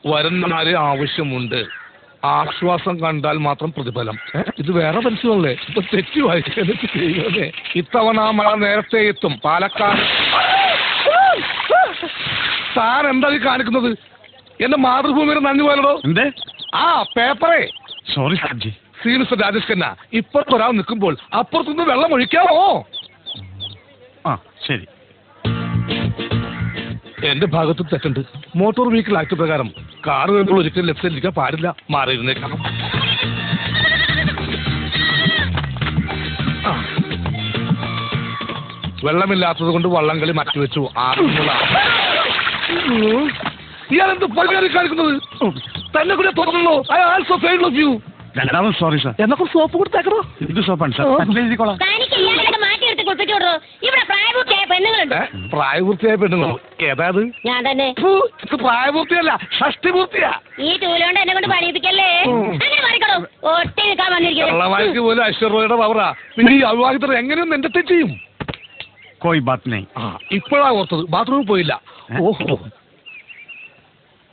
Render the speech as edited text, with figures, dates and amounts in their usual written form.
വരുന്നാല് ആവശ്യമുണ്ട്. ആശ്വാസം കണ്ടാൽ മാത്രം പ്രതിഫലം. ഇത് വേറെ പരസ്യമല്ലേ? ഇപ്പൊ തെറ്റി വായിച്ചേ. ഇത്തവണ മഴ നേരത്തെ എത്തും. പാലക്കാട്. താൻ എന്താ ഈ കാണിക്കുന്നത്? എന്റെ മാതൃഭൂമിയുടെ നന്ദി പോലോ. എന്തേ? ആ പേപ്പറേ. സോറി സാർജി. സീനിയർ രാജേഷ് ഖന്ന, ഇപ്പുറത്തൊരാൾ നിൽക്കുമ്പോൾ അപ്പുറത്തുനിന്ന് വെള്ളം ഒഴിക്കാമോ? ആ ശരി. എന്റെ ഭാഗത്ത് തെറ്റുണ്ട്. മോട്ടോർ വെഹിക്കിൾ ആക്ട് പ്രകാരം കാർ വരുമ്പോൾ ഒരിക്കലും ലെഫ്റ്റ് സൈഡിൽ ഇരിക്കാൻ പാടില്ല. മാറിയിരുന്നേക്കാം. വെള്ളമില്ലാത്തത് കൊണ്ട് വള്ളംകളി മാറ്റിവെച്ചു. ഇയാളെന്ത് പരിപാടി കാണിക്കുന്നത്? തന്നെ കൂടെ തുറന്നല്ലോ. I also fail of you. രണ്ടാമത് സോറി സാർ. എന്നൊക്കെ സോപ്പ് കൊടുത്തേക്കണോ? ഇത് സോപ്പാണ് സാർ. പ്രായപൂർത്തിയായ പെണ്ണുങ്ങളോ? ഏതാത്? ഞാൻ തന്നെ. പ്രായപൂർത്തിയല്ല, ഷഷ്ടിപൂർത്തിയാ. ഈ ചൂലോണ്ട് എന്നെ കൊണ്ട് പണിയിപ്പിക്കല്ലേ. കള്ളവായ്ക്ക് പോലും ഐശ്വര്യയുടെ പവറാ. പിന്നെ ഈ അവിവാഹിതർ എങ്ങനെയൊന്നും എന്റെ ചെയ്യും? ഇപ്പോഴാ ഓർത്തത്. ബാത്റൂമിൽ പോയില്ല. ഓഹോ.